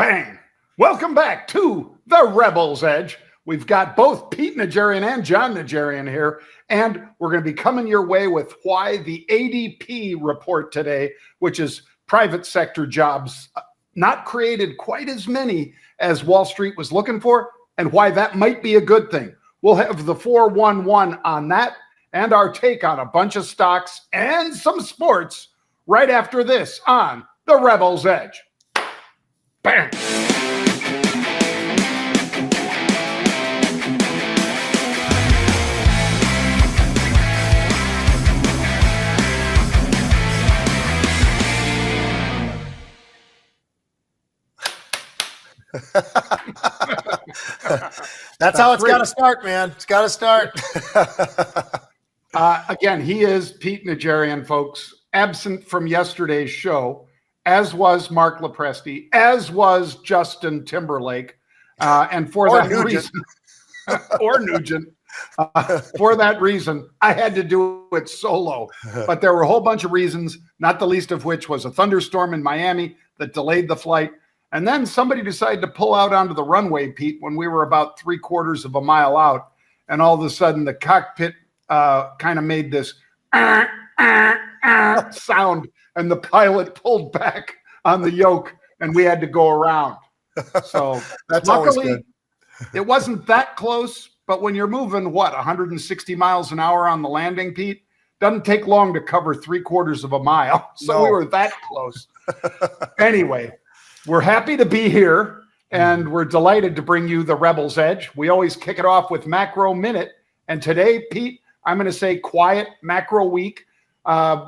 Bang! Welcome back to the Rebel's Edge. We've got both Pete Najarian and John Najarian here, and we're going to be coming your way with why the ADP report today, which is private sector jobs, not created quite as many as Wall Street was looking for, and why that might be a good thing. We'll have the 411 on that and our take on a bunch of stocks and some sports right after this on the Rebel's Edge. Bam! That's how it's got to start, man. It's got to start. Again, he is Pete Najarian, folks, absent from yesterday's show, as was Mark Lepresti, as was Justin Timberlake, and for that reason, or Nugent, for that reason, I had to do it solo. But there were a whole bunch of reasons, not the least of which was a thunderstorm in Miami that delayed the flight. And then somebody decided to pull out onto the runway, Pete, when we were about 3/4 of a mile out. And all of a sudden, the cockpit kind of made this sound, and the pilot pulled back on the yoke, and we had to go around. So That's luckily, it wasn't that close. But when you're moving, 160 miles an hour on the landing, Pete, doesn't take long to cover 3/4 of a mile. So we were that close. Anyway, we're happy to be here, and we're delighted to bring you the Rebel's Edge. We always kick it off with Macro Minute. And today, Pete, I'm going to say quiet macro week.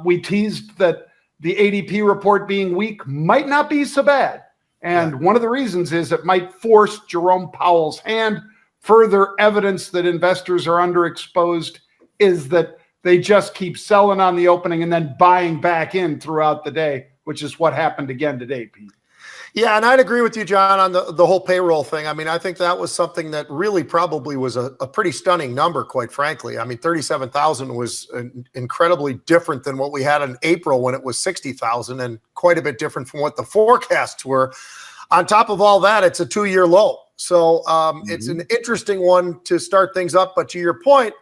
We teased that the ADP report being weak might not be so bad. And one of the reasons is it might force Jerome Powell's hand. Further evidence that investors are underexposed is that they just keep selling on the opening and then buying back in throughout the day, which is what happened again today, Pete. Yeah, and I'd agree with you, John, on the whole payroll thing. I mean, I think that was something that really probably was a pretty stunning number, quite frankly. I mean, 37,000 was incredibly different than what we had in April when it was 60,000, and quite a bit different from what the forecasts were. On top of all that, it's a 2-year low. So it's an interesting one to start things up. But to your point,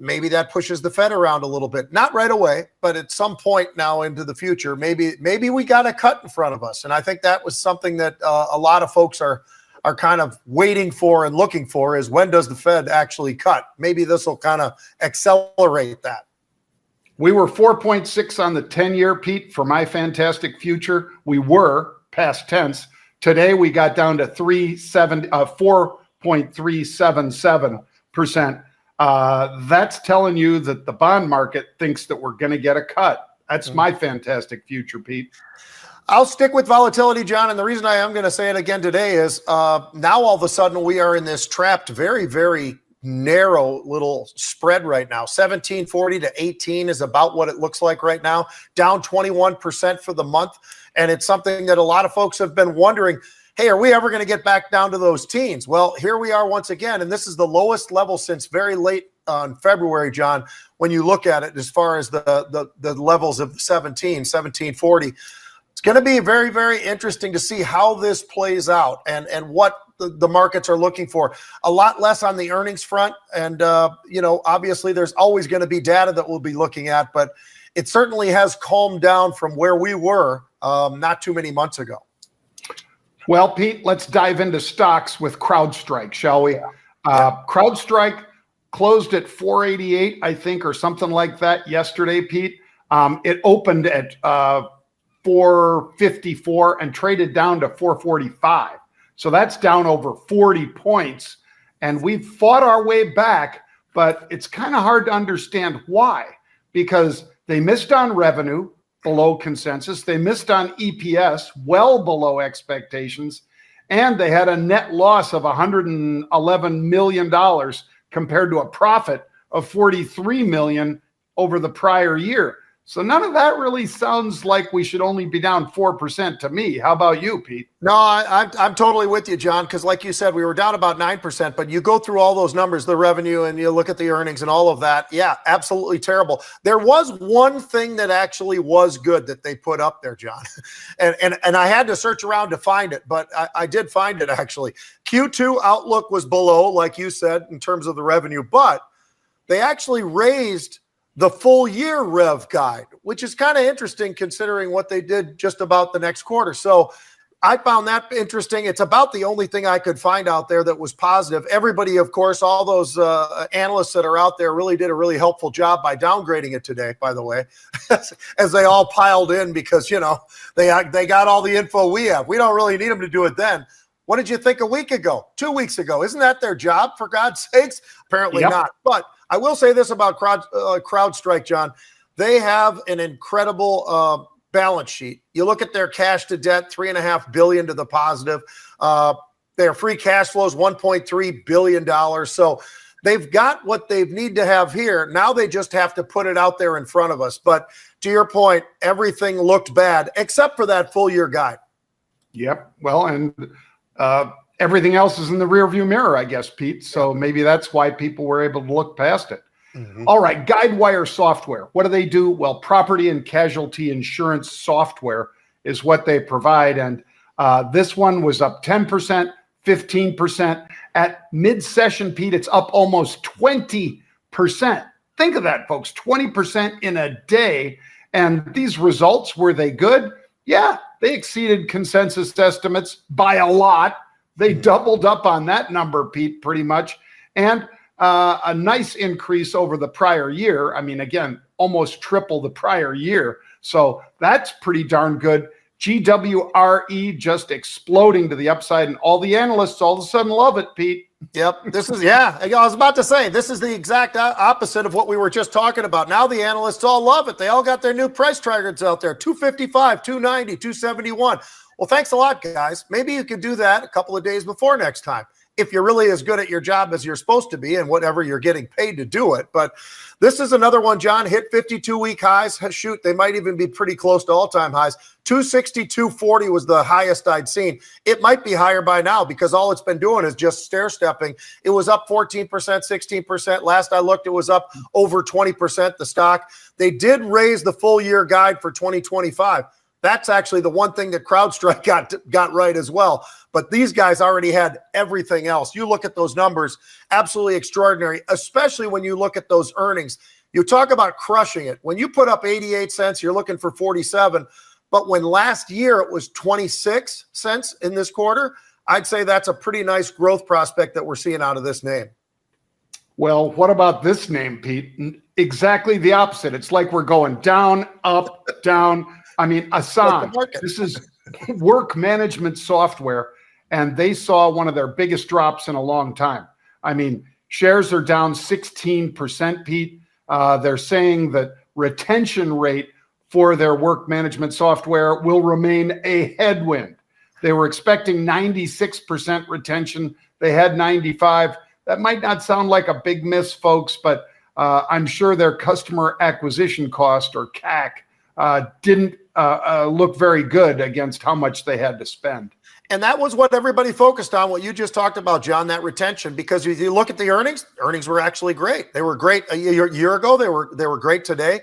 maybe that pushes the Fed around a little bit. Not right away, but at some point now into the future, maybe we got a cut in front of us. And I think that was something that a lot of folks are kind of waiting for and looking for, is when does the Fed actually cut? Maybe this will kind of accelerate that. We were 4.6 on the 10-year, Pete, for my fantastic future. We were past tense. Today we got down to 4.377%. That's telling you that the bond market thinks that we're going to get a cut. That's my fantastic future, Pete. I'll stick with volatility, John. And the reason I am going to say it again today is now all of a sudden we are in this trapped, very, very narrow little spread right now. 1740 to 18 is about what it looks like right now, down 21% for the month. And it's something that a lot of folks have been wondering, hey, are we ever going to get back down to those teens? Well, here we are once again, and this is the lowest level since very late on February, John, when you look at it as far as the levels of 1740. It's going to be very, very interesting to see how this plays out and what the markets are looking for. A lot less on the earnings front, and obviously there's always going to be data that we'll be looking at, but it certainly has calmed down from where we were not too many months ago. Well, Pete, let's dive into stocks with CrowdStrike, shall we? CrowdStrike closed at 488, I think, or something like that yesterday, Pete. It opened at 454 and traded down to 445. So that's down over 40 points. And we've fought our way back, but it's kind of hard to understand why, because they missed on revenue, below consensus. They missed on EPS, well below expectations. And they had a net loss of $111 million compared to a profit of $43 million over the prior year. So none of that really sounds like we should only be down 4% to me. How about you, Pete? No, I'm totally with you, John, because like you said, we were down about 9%, but you go through all those numbers, the revenue, and you look at the earnings and all of that. Yeah, absolutely terrible. There was one thing that actually was good that they put up there, John, and I had to search around to find it, but I did find it actually. Q2 outlook was below, like you said, in terms of the revenue, but they actually raised the full year rev guide, which is kind of interesting considering what they did just about the next quarter. So I found that interesting. It's about the only thing I could find out there that was positive. Everybody, of course, all those analysts that are out there really did a really helpful job by downgrading it today, by the way, as they all piled in because, you know, they got all the info we have. We don't really need them to do it then. What did you think a week ago, 2 weeks ago? Isn't that their job, for God's sakes? Apparently not. But I will say this about CrowdStrike, John. They have an incredible balance sheet. You look at their cash to debt, $3.5 billion to the positive. Their free cash flow is $1.3 billion. So they've got what they need to have here. Now they just have to put it out there in front of us. But to your point, everything looked bad except for that full year guide. Yep. Well, and everything else is in the rearview mirror, I guess, Pete. So maybe that's why people were able to look past it. Mm-hmm. All right, Guidewire software. What do they do? Well, property and casualty insurance software is what they provide. And this one was up 10%, 15%. At mid-session, Pete, it's up almost 20%. Think of that, folks, 20% in a day. And these results, were they good? Yeah, they exceeded consensus estimates by a lot. They doubled up on that number, Pete, pretty much. And a nice increase over the prior year. I mean, again, almost triple the prior year. So that's pretty darn good. GWRE just exploding to the upside, and all the analysts all of a sudden love it, Pete. Yep. This is, yeah, I was about to say, this is the exact opposite of what we were just talking about. Now the analysts all love it. They all got their new price targets out there, 255, 290, 271. Well, thanks a lot, guys. Maybe you could do that a couple of days before next time, if you're really as good at your job as you're supposed to be and whatever you're getting paid to do it. But this is another one, John, hit 52-week highs. Shoot, they might even be pretty close to all-time highs. 262.40 was the highest I'd seen. It might be higher by now because all it's been doing is just stair-stepping. It was up 14%, 16%. Last I looked, it was up over 20%, the stock. They did raise the full-year guide for 2025. That's actually the one thing that CrowdStrike got right as well. But these guys already had everything else. You look at those numbers, absolutely extraordinary, especially when you look at those earnings. You talk about crushing it. When you put up 88 cents, you're looking for 47. But when last year it was 26 cents in this quarter, I'd say that's a pretty nice growth prospect that we're seeing out of this name. Well, what about this name, Pete? Exactly the opposite. It's like we're going down, up, down. I mean, Asan, this is work management software, and they saw one of their biggest drops in a long time. I mean, shares are down 16%, Pete. They're saying that retention rate for their work management software will remain a headwind. They were expecting 96% retention. They had 95. That might not sound like a big miss, folks, but I'm sure their customer acquisition cost, or CAC, didn't look very good against how much they had to spend. And that was what everybody focused on, what you just talked about, John, that retention, because if you look at the earnings were actually great. They were great a year ago. They were great today.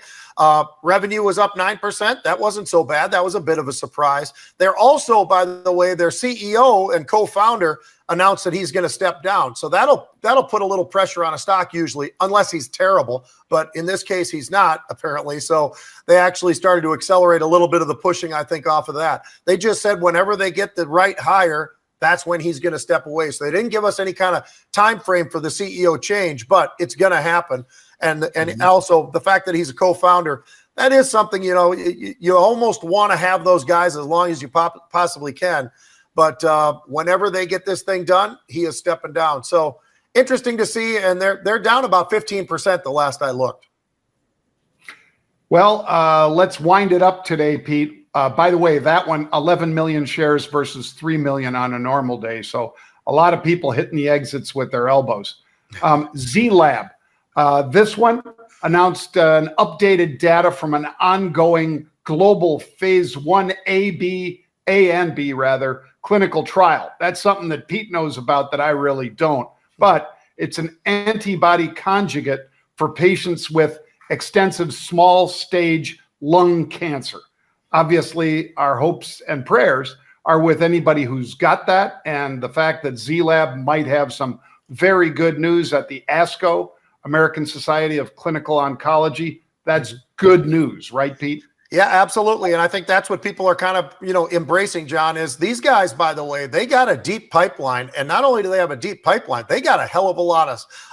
Revenue was up 9%. That wasn't so bad. That was a bit of a surprise. They're also, by the way, their CEO and co-founder announced that he's going to step down. So that'll put a little pressure on a stock usually, unless he's terrible. But in this case, he's not, apparently. So they actually started to accelerate a little bit of the pushing, I think, off of that. They just said whenever they get the right hire, that's when he's going to step away. So they didn't give us any kind of time frame for the CEO change, but it's going to happen. And also the fact that he's a co-founder, that is something, you almost want to have those guys as long as you possibly can. But whenever they get this thing done, he is stepping down. So interesting to see. And they're down about 15% the last I looked. Well, let's wind it up today, Pete. By the way, that one, 11 million shares versus 3 million on a normal day. So a lot of people hitting the exits with their elbows. Zlab. This one, announced an updated data from an ongoing global phase 1A, A and B rather, clinical trial. That's something that Pete knows about that I really don't. But it's an antibody conjugate for patients with extensive small stage lung cancer. Obviously, our hopes and prayers are with anybody who's got that, and the fact that Zlab might have some very good news at the ASCO, American Society of Clinical Oncology, that's good news, right, Pete? Yeah, absolutely. And I think that's what people are kind of, embracing, John, is these guys, by the way, they got a deep pipeline. And not only do they have a deep pipeline, they got a hell of a lot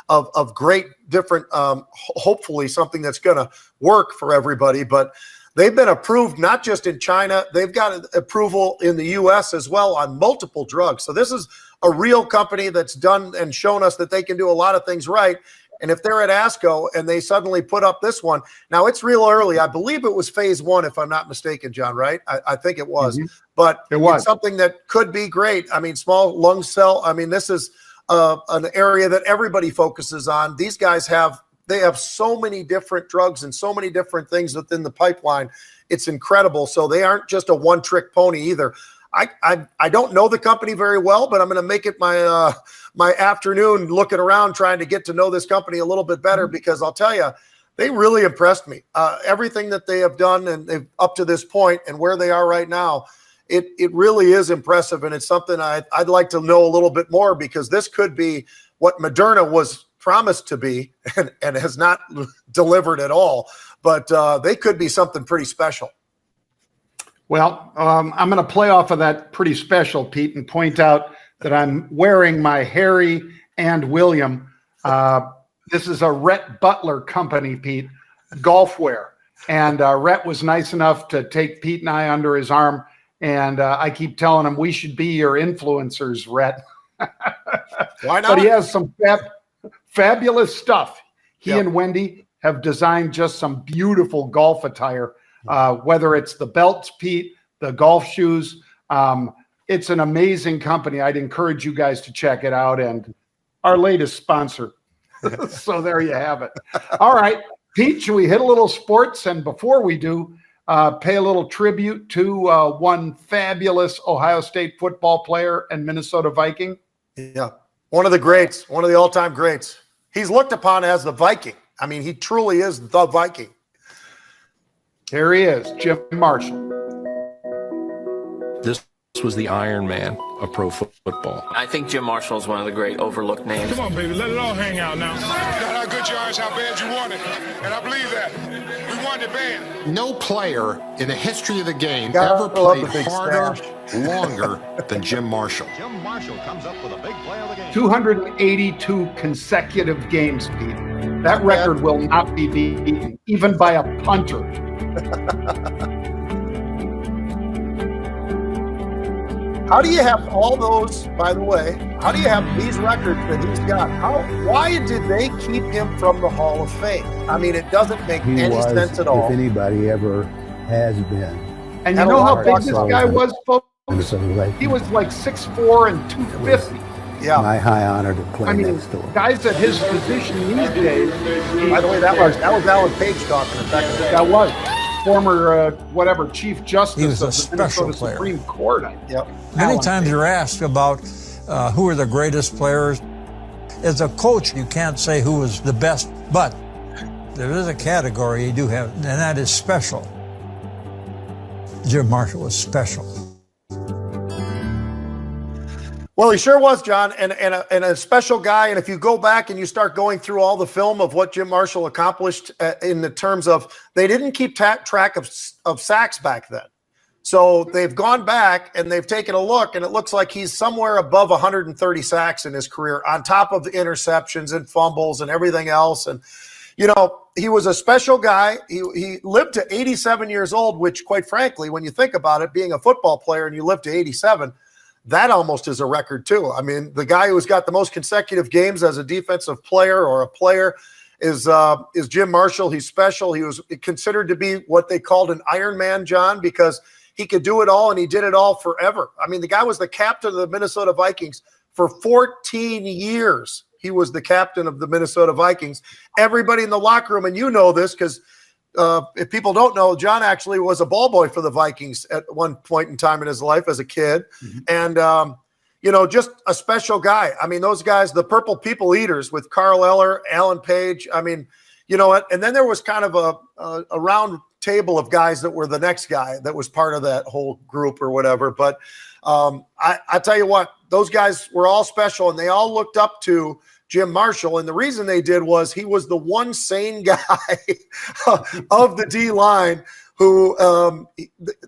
of great different, hopefully something that's going to work for everybody. But they've been approved not just in China, they've got approval in the US as well on multiple drugs. So this is a real company that's done and shown us that they can do a lot of things right. And if they're at ASCO and they suddenly put up this one, now it's real early. I believe it was phase 1, if I'm not mistaken, John, right? I think it was. But it's something that could be great. I mean, small lung cell. I mean, this is an area that everybody focuses on. These guys they have so many different drugs and so many different things within the pipeline. It's incredible. So they aren't just a one-trick pony either. I don't know the company very well, but I'm going to make it my my afternoon looking around trying to get to know this company a little bit better, because I'll tell you, they really impressed me. Everything that they have done and they've up to this point and where they are right now, it really is impressive, and it's something I'd like to know a little bit more, because this could be what Moderna was promised to be and has not delivered at all. But they could be something pretty special. Well, I'm going to play off of that pretty special, Pete, and point out that I'm wearing my Harry and William. This is a Rhett Butler company, Pete, golf wear. And Rhett was nice enough to take Pete and I under his arm. And I keep telling him we should be your influencers, Rhett. Why not? But he has some fabulous stuff. He and Wendy have designed just some beautiful golf attire. Whether it's the belts, Pete, the golf shoes, it's an amazing company. I'd encourage you guys to check it out, and our latest sponsor. So there you have it. All right, Pete, should we hit a little sports? And before we do, pay a little tribute to one fabulous Ohio State football player and Minnesota Viking. Yeah, one of the greats, one of the all-time greats. He's looked upon as the Viking. I mean, he truly is the Viking. Here he is, Jim Marshall. This was the Iron Man of pro football. I think Jim Marshall is one of the great overlooked names. Come on, baby, let it all hang out now. Not how good you are, it's how bad you want it. And I believe that. We want it bad. No player in the history of the game ever played harder, longer than Jim Marshall. Jim Marshall comes up with a big play of the game. 282 consecutive games, Pete. That record will not be beaten, even by a punter. How do you have all those, by the way, how do you have these records that he's got? Why did they keep him from the Hall of Fame? I mean, it doesn't make any sense at all. If anybody ever has been. And you know how big this guy was, folks? He was like 6'4" and 250. Yeah. My high honor to play next to him. Guys at his position these days. By the way, that was Alan Page talking. In fact, that was former Chief Justice he was of a the special Minnesota player. Supreme Court. Yep. Many times you're asked about who are the greatest players. As a coach, you can't say who is the best, but there is a category you do have, and that is special. Jim Marshall was special. Well, he sure was, John, and a special guy. And if you go back and you start going through all the film of what Jim Marshall accomplished in the terms of, they didn't keep track of sacks back then. So they've gone back and they've taken a look, and it looks like he's somewhere above 130 sacks in his career, on top of the interceptions and fumbles and everything else. And, he was a special guy. He lived to 87 years old, which, quite frankly, when you think about it, being a football player and you live to 87, that almost is a record too. I mean, the guy who's got the most consecutive games as a defensive player or a player is Jim Marshall. He's special. He was considered to be what they called an Iron Man, John, because he could do it all, and he did it all forever. I mean, the guy was the captain of the Minnesota Vikings for 14 years. he was the captain of the Minnesota Vikings. Everybody in the locker room, and you know this because if people don't know, John actually was a ball boy for the Vikings at one point in time in his life as a kid. And, just a special guy. I mean, those guys, the Purple People Eaters with Carl Eller, Alan Page. I mean, you know what? And then there was kind of a round table of guys that were the next guy that was part of that whole group or whatever. But I tell you what, those guys were all special, and they all looked up to Jim Marshall. And the reason they did was he was the one sane guy of the D line who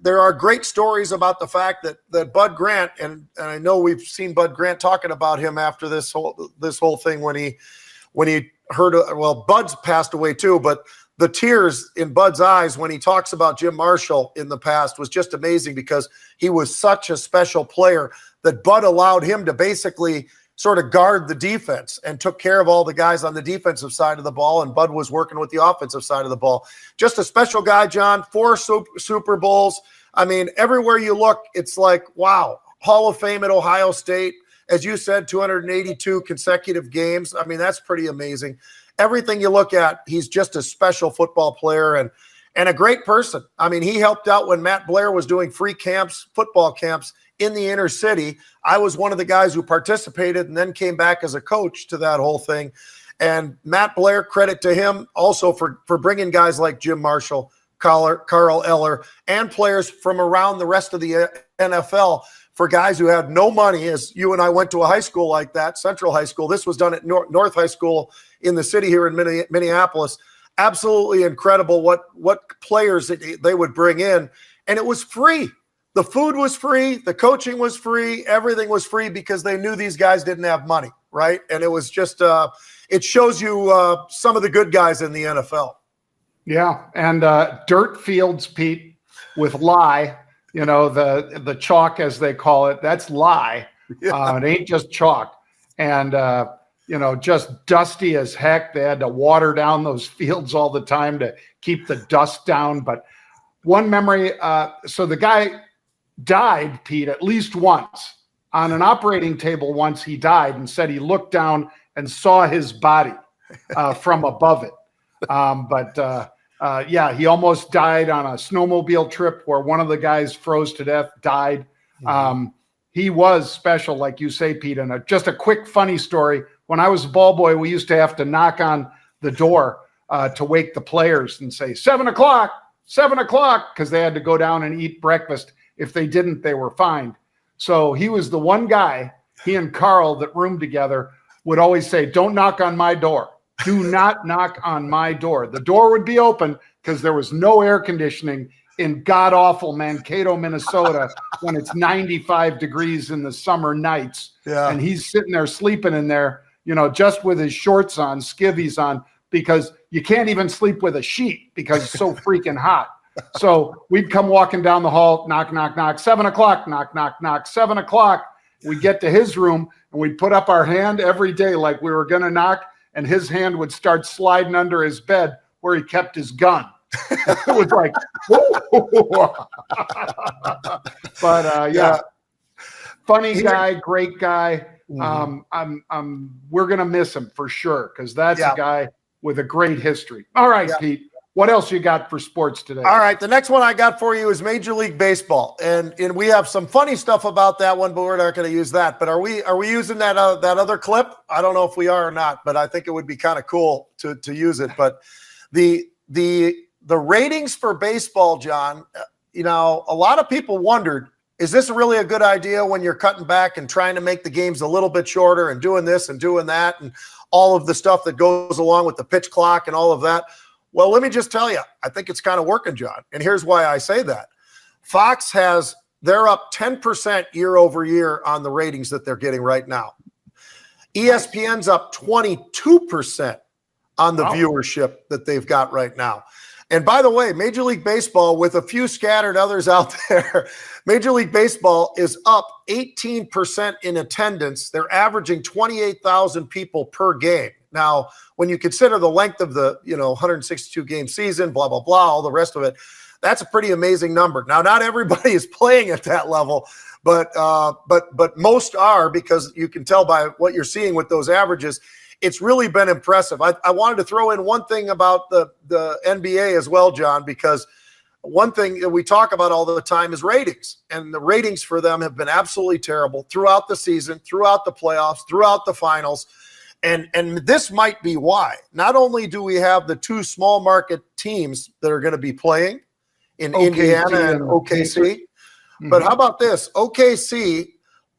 there are great stories about the fact that Bud Grant, and I know we've seen Bud Grant talking about him after this whole thing when he heard, well, Bud's passed away too, but the tears in Bud's eyes when he talks about Jim Marshall in the past was just amazing because he was such a special player that Bud allowed him to basically sort of guard the defense and took care of all the guys on the defensive side of the ball, and Bud was working with the offensive side of the ball. Just a special guy, John. 4 Super Bowls. I mean, everywhere you look, it's like, wow, Hall of Fame at Ohio State. As you said, 282 consecutive games. I mean, that's pretty amazing. Everything you look at, he's just a special football player and a great person. I mean, he helped out when Matt Blair was doing free camps, football camps in the inner city. I was one of the guys who participated and then came back as a coach to that whole thing. And Matt Blair, credit to him also for bringing guys like Jim Marshall, Carl Eller, and players from around the rest of the NFL for guys who had no money, as you and I went to a high school like that, Central High School. This was done at North High School in the city here in Minneapolis. Absolutely incredible what players they would bring in. And it was free. The food was free. The coaching was free. Everything was free because they knew these guys didn't have money, right? And it was just it shows you some of the good guys in the NFL. Yeah, and dirt fields, Pete, with lye, the chalk as they call it, that's lye. Yeah. It ain't just chalk. And, just dusty as heck. They had to water down those fields all the time to keep the dust down. But one memory, so the guy died, Pete, at least once. On an operating table once he died and said he looked down and saw his body from above it. He almost died on a snowmobile trip where one of the guys froze to death, died. He was special, like you say, Pete. And just a quick funny story. When I was a ball boy, we used to have to knock on the door to wake the players and say, 7 o'clock, because they had to go down and eat breakfast. If they didn't, they were fined. So he was the one guy, he and Carl that roomed together, would always say, don't knock on my door. Do not knock on my door. The door would be open because there was no air conditioning in god-awful Mankato, Minnesota, when it's 95 degrees in the summer nights. Yeah. And he's sitting there sleeping in there, just with his shorts on, skivvies on, because you can't even sleep with a sheet because it's so freaking hot. So we'd come walking down the hall, knock, knock, knock, 7 o'clock, knock, knock, knock, 7 o'clock. We'd get to his room and we'd put up our hand every day like we were going to knock, and his hand would start sliding under his bed where he kept his gun. It was like, but yeah, funny guy, great guy. We're going to miss him for sure because that's a guy with a great history. All right, Pete. What else you got for sports today? All right, the next one I got for you is Major League Baseball, and we have some funny stuff about that one, but we're not going to use that. But are we using that other clip? I don't know if we are or not, but I think it would be kind of cool to use it. But the ratings for baseball, John, a lot of people wondered, is this really a good idea when you're cutting back and trying to make the games a little bit shorter and doing this and doing that and all of the stuff that goes along with the pitch clock and all of that? Well, let me just tell you, I think it's kind of working, John. And here's why I say that. Fox they're up 10% year over year on the ratings that they're getting right now. ESPN's up 22% on the viewership that they've got right now. And by the way, Major League Baseball, with a few scattered others out there, Major League Baseball is up 18% in attendance. They're averaging 28,000 people per game. Now, when you consider the length of the 162 game season, blah, blah, blah, all the rest of it, that's a pretty amazing number. Now, not everybody is playing at that level, but most are, because you can tell by what you're seeing with those averages. it's really been impressive. I wanted to throw in one thing about the NBA as well, John, because one thing that we talk about all the time is ratings, and the ratings for them have been absolutely terrible throughout the season, throughout the playoffs, throughout the finals. And this might be why. Not only do we have the two small market teams that are going to be playing in Indiana and OKC, but how about this? OKC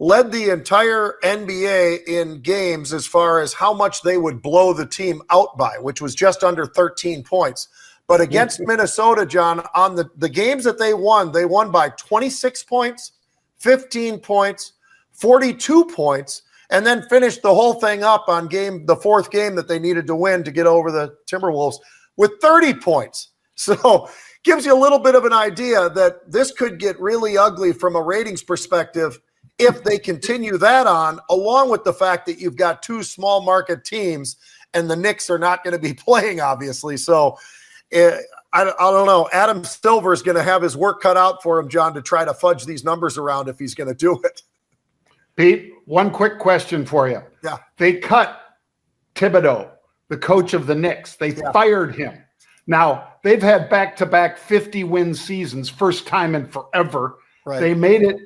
led the entire NBA in games as far as how much they would blow the team out by, which was just under 13 points. But against Minnesota, John, on the games that they won by 26 points, 15 points, 42 points, and then finished the whole thing up on the fourth game that they needed to win to get over the Timberwolves with 30 points. So gives you a little bit of an idea that this could get really ugly from a ratings perspective if they continue that on, along with the fact that you've got two small market teams and the Knicks are not going to be playing, obviously. So I don't know. Adam Silver is going to have his work cut out for him, John, to try to fudge these numbers around if he's going to do it. Pete, one quick question for you. Yeah. They cut Thibodeau, the coach of the Knicks. They fired him. Now, they've had back-to-back 50-win seasons, first time in forever. Right. They made it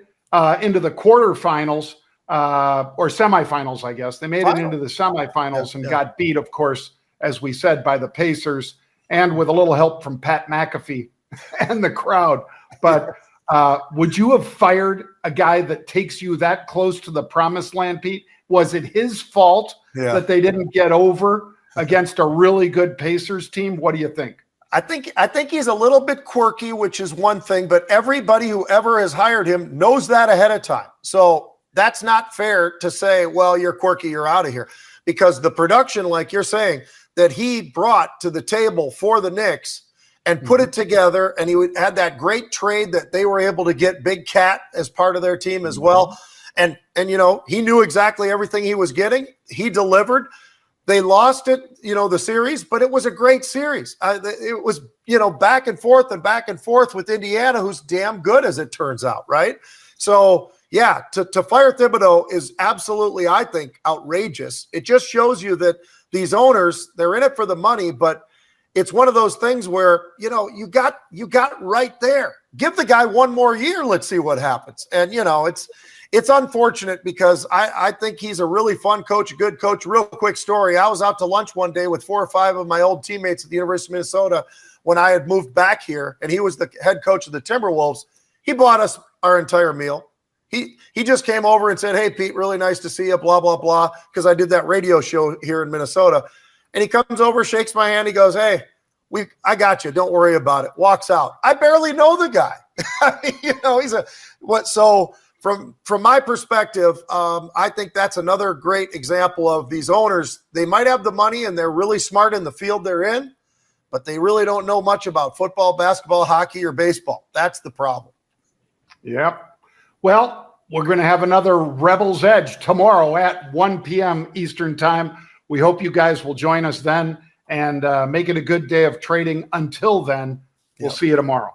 into the quarterfinals or semifinals, I guess. They made it into the semifinals and got beat, of course, as we said, by the Pacers, and with a little help from Pat McAfee and the crowd. But would you have fired a guy that takes you that close to the promised land, Pete? Was it his fault that they didn't get over against a really good Pacers team? What do you think? I think he's a little bit quirky, which is one thing, but everybody who ever has hired him knows that ahead of time. So that's not fair to say, well, you're quirky, you're out of here. Because the production, like you're saying, that he brought to the table for the Knicks and put it together, and he had that great trade that they were able to get Big Cat as part of their team as well. And you know, he knew exactly everything he was getting. He delivered. They lost it, the series, but it was a great series. It was, back and forth with Indiana, who's damn good as it turns out, right? So, yeah, to fire Thibodeau is absolutely, I think, outrageous. It just shows you that these owners, they're in it for the money, but it's one of those things where, you got right there. Give the guy one more year. Let's see what happens. And, it's unfortunate because I think he's a really fun coach, a good coach. Real quick story. I was out to lunch one day with 4 or 5 of my old teammates at the University of Minnesota when I had moved back here, and he was the head coach of the Timberwolves. He bought us our entire meal. He just came over and said, "Hey, Pete, really nice to see you, blah, blah, blah," because I did that radio show here in Minnesota. And he comes over, shakes my hand. He goes, "Hey, I got you. Don't worry about it." Walks out. I barely know the guy. So from my perspective, I think that's another great example of these owners. They might have the money and they're really smart in the field they're in, but they really don't know much about football, basketball, hockey, or baseball. That's the problem. Yep. Well, we're going to have another Rebels Edge tomorrow at 1 p.m. Eastern Time. We hope you guys will join us then and make it a good day of trading. Until then, we'll see you tomorrow.